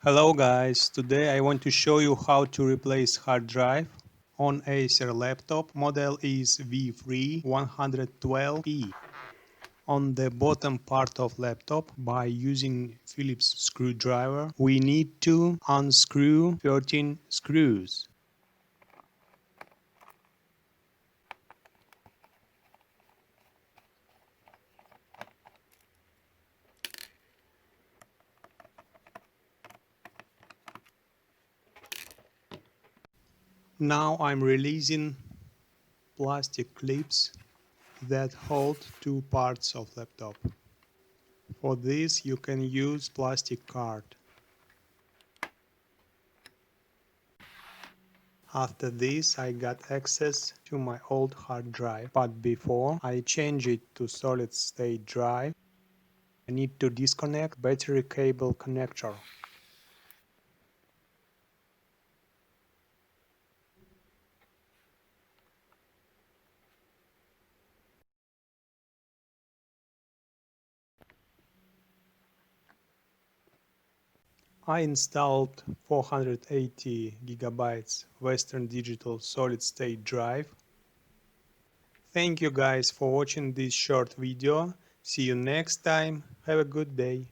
Hello guys, today I want to show you how to replace hard drive on Acer laptop. Model is V3 112E. On the bottom part of laptop, by using Phillips screwdriver, we need to unscrew 13 screws. Now I'm releasing plastic clips that hold two parts of laptop. For this you can use plastic card. After this I got access to my old hard drive, but before I change it to solid state drive, I need to disconnect battery cable connector. I installed 480 gigabytes Western Digital solid state drive. Thank you guys for watching this short video. See you next time. Have a good day.